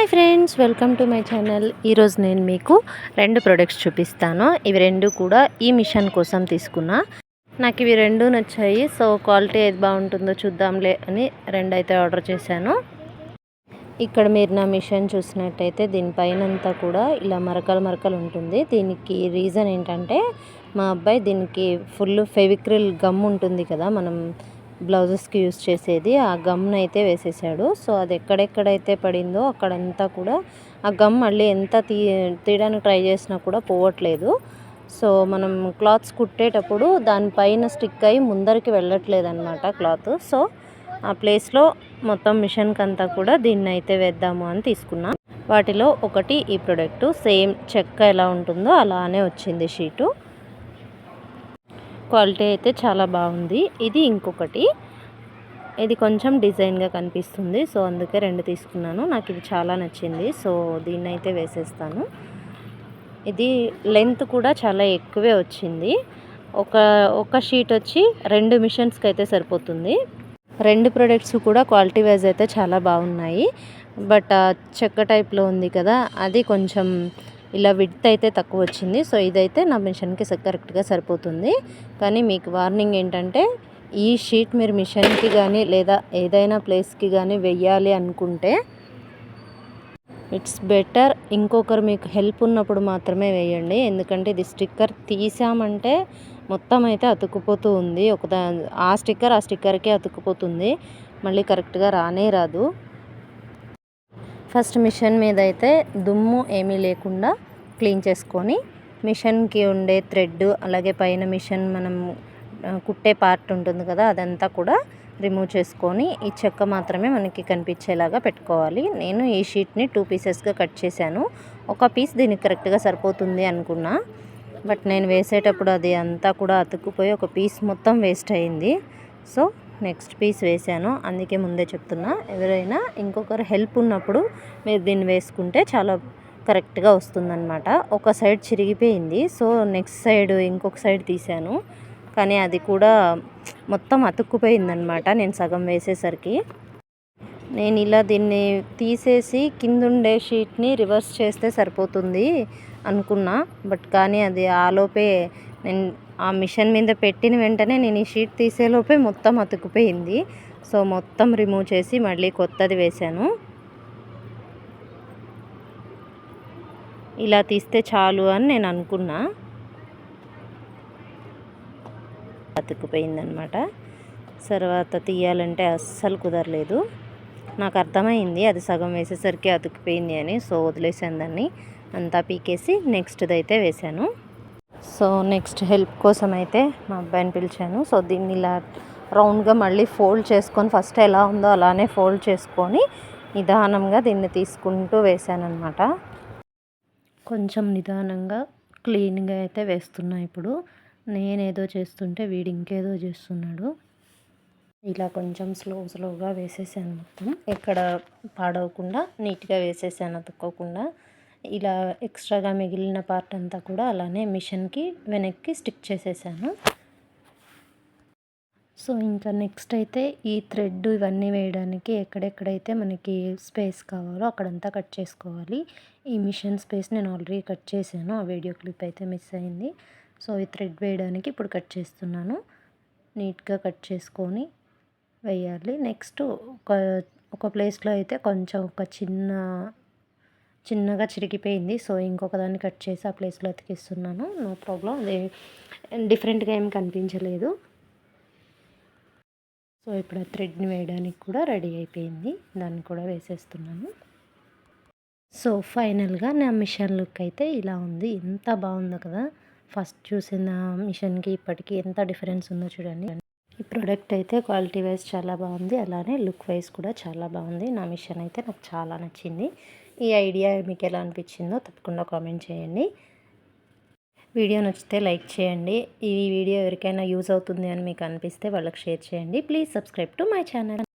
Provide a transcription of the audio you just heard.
Hi friends, welcome to my channel. ఈరోజు నేను మీకు 2 ప్రొడక్ట్స్ చూపిస్తాను. ఇవి 2 కూడా ఈ మిషన్ కోసం తీసుకున్నా. నాకు ఇవి 2 నచ్చాయి. సో క్వాలిటీ ఏది బాగుంటుందో చూద్దాంలే అని 2 అయితే ఆర్డర్ చేశాను. ఇక్కడ మీరు నా మిషన్ చూసినట్టయితే దీనిపైనంతా కూడా ఇలా మరకలు ఉంటుంది. దీనికి రీజన్ ఏంటంటే మా అబ్బాయి దీనికి ఫుల్ ఫెవిక్రిల్ గమ్ ఉంటుంది కదా, మనం బ్లౌజెస్కి యూస్ చేసేది, ఆ గమ్ను అయితే వేసేసాడు. సో అది ఎక్కడెక్కడైతే పడిందో అక్కడంతా కూడా ఆ గమ్ మళ్ళీ ఎంత తీయడానికి ట్రై చేసినా కూడా పోవట్లేదు. సో మనం క్లాత్స్ కుట్టేటప్పుడు దానిపైన స్టిక్ అయ్యి ముందరికి వెళ్ళట్లేదు అనమాట క్లాత్. సో ఆ ప్లేస్లో మొత్తం మిషన్కి అంతా కూడా దీన్ని అయితే వేద్దాము అని తీసుకున్నా. వాటిలో ఒకటి ఈ ప్రోడక్ట్, సేమ్ చెక్క ఎలా ఉంటుందో అలానే వచ్చింది షీటు. క్వాలిటీ అయితే చాలా బాగుంది. ఇది ఇంకొకటి, ఇది కొంచెం డిజైన్గా కనిపిస్తుంది. సో అందుకే 2 తీసుకున్నాను. నాకు ఇది చాలా నచ్చింది. సో దీన్ని అయితే వేసేస్తాను. ఇది లెంత్ కూడా చాలా ఎక్కువే వచ్చింది. ఒక షీట్ వచ్చి 2 మిషన్స్కి అయితే సరిపోతుంది. 2 ప్రొడక్ట్స్ కూడా క్వాలిటీ వైజ్ అయితే చాలా బాగున్నాయి. బట్ చెక్క టైప్లో ఉంది కదా, అది కొంచెం ఇలా విడ్త్ అయితే తక్కువ వచ్చింది. సో ఇదైతే నా మిషన్కి కరెక్ట్గా సరిపోతుంది. కానీ మీకు వార్నింగ్ ఏంటంటే, ఈ షీట్ మీరు మిషన్కి కానీ లేదా ఏదైనా ప్లేస్కి కానీ వెయ్యాలి అనుకుంటే ఇట్స్ బెటర్ ఇంకొకరు మీకు హెల్ప్ ఉన్నప్పుడు మాత్రమే వేయండి. ఎందుకంటే ఇది స్టిక్కర్ తీసామంటే మొత్తం అయితే అతుక్కుపోతూ ఉంది. ఆ స్టిక్కర్కే అతుక్కుపోతుంది, మళ్ళీ కరెక్ట్గా రాదు. ఫస్ట్ మిషన్ మీద అయితే దుమ్ము ఏమీ లేకుండా క్లీన్ చేసుకొని, మిషన్కి ఉండే థ్రెడ్ అలాగే పైన మిషన్ మనం కుట్టే పార్ట్ ఉంటుంది కదా, అదంతా కూడా రిమూవ్ చేసుకొని ఈ చెక్క మాత్రమే మనకి కనిపించేలాగా పెట్టుకోవాలి. నేను ఈ షీట్ని 2 పీసెస్గా కట్ చేశాను. ఒక పీస్ దీనికి కరెక్ట్గా సరిపోతుంది అనుకున్నా, బట్ నేను వేసేటప్పుడు అది అంతా కూడా అతుక్కుపోయి ఒక పీస్ మొత్తం వేస్ట్ అయింది. సో నెక్స్ట్ పీస్ వేసాను. అందుకే ముందే చెప్తున్నా, ఎవరైనా ఇంకొకరు హెల్ప్ ఉన్నప్పుడు మీరు దీన్ని వేసుకుంటే చాలా కరెక్ట్గా వస్తుందన్నమాట. ఒక సైడ్ చిరిగిపోయింది. సో నెక్స్ట్ సైడ్ ఇంకొక సైడ్ తీసాను, కానీ అది కూడా మొత్తం అతుక్కుపోయిందనమాట నేను సగం వేసేసరికి. నేను ఇలా దీన్ని తీసేసి కిందుండే షీట్ని రివర్స్ చేస్తే సరిపోతుంది అనుకున్నా, బట్ కానీ అది ఆలోపే నేను ఆ మిషన్ మీద పెట్టిన వెంటనే నేను ఈ షీట్ తీసేలోపే మొత్తం అతుక్కుపోయింది. సో మొత్తం రిమూవ్ చేసి మళ్ళీ కొత్తది వేశాను. ఇలా తీస్తే చాలు అని నేను అనుకున్నా, అతుక్కుపోయిందనమాట. తర్వాత తీయాలంటే అస్సలు కుదరలేదు. నాకు అర్థమైంది అది సగం వేసేసరికి అతుక్కుపోయింది అని. సో వదిలేసాను దాన్ని, అంతా పీకేసి నెక్స్ట్ది అయితే వేశాను. సో నెక్స్ట్ హెల్ప్ కోసం అయితే మా అబ్బాయిని పిలిచాను. సో దీన్ని ఇలా రౌండ్గా మళ్ళీ ఫోల్డ్ చేసుకొని, ఫస్ట్ ఎలా ఉందో అలానే ఫోల్డ్ చేసుకొని నిదానంగా దీన్ని తీసుకుంటూ వేసానన్నమాట. కొంచెం నిదానంగా క్లీన్గా అయితే వేస్తున్నా. ఇప్పుడు నేనేదో చేస్తుంటే వీడు ఇంకేదో చేస్తున్నాడు. ఇలా కొంచెం స్లోగా వేసేసాను. మొత్తం ఎక్కడ పాడవకుండా నీట్గా వేసేసాను, అతుక్కోకుండా. ఇలా ఎక్స్ట్రాగా మిగిలిన పార్ట్ అంతా కూడా అలానే మిషన్కి వెనక్కి స్టిక్ చేసేసాను. సో ఇంకా నెక్స్ట్ అయితే ఈ థ్రెడ్ ఇవన్నీ వేయడానికి ఎక్కడెక్కడైతే మనకి స్పేస్ కావాలో అక్కడంతా కట్ చేసుకోవాలి. ఈ మిషన్ స్పేస్ నేను ఆల్రెడీ కట్ చేశాను, ఆ వీడియో క్లిప్ అయితే మిస్ అయింది. సో ఈ థ్రెడ్ వేయడానికి ఇప్పుడు కట్ చేస్తున్నాను. నీట్గా కట్ చేసుకొని వేయాలి. నెక్స్ట్ ఒక ప్లేస్లో అయితే కొంచెం చిన్నగా చిరిగిపోయింది. సో ఇంకొక దాన్ని కట్ చేసి ఆ ప్లేస్లో అతికిస్తున్నాను. నో ప్రాబ్లం, అది డిఫరెంట్గా ఏం కనిపించలేదు. సో ఇప్పుడు ఆ థ్రెడ్ని వేయడానికి కూడా రెడీ అయిపోయింది, దాన్ని కూడా వేసేస్తున్నాను. సో ఫైనల్గా నా మిషన్ లుక్ అయితే ఇలా ఉంది. ఎంత బాగుందో కదా, ఫస్ట్ చూసిన మిషన్కి ఇప్పటికీ ఎంత డిఫరెన్స్ ఉందో చూడండి. ఈ ప్రోడక్ట్ అయితే క్వాలిటీ వైజ్ చాలా బాగుంది, అలానే లుక్ వైజ్ కూడా చాలా బాగుంది. నా మిషన్ అయితే నాకు చాలా నచ్చింది. ఈ ఐడియా మీకు ఎలా అనిపించిందో తప్పకుండా కామెంట్ చేయండి. వీడియో నచ్చితే లైక్ చేయండి. ఈ వీడియో ఎవరికైనా యూజ్ అవుతుంది అని మీకు అనిపిస్తే వాళ్ళకి షేర్ చేయండి. Please subscribe to my channel.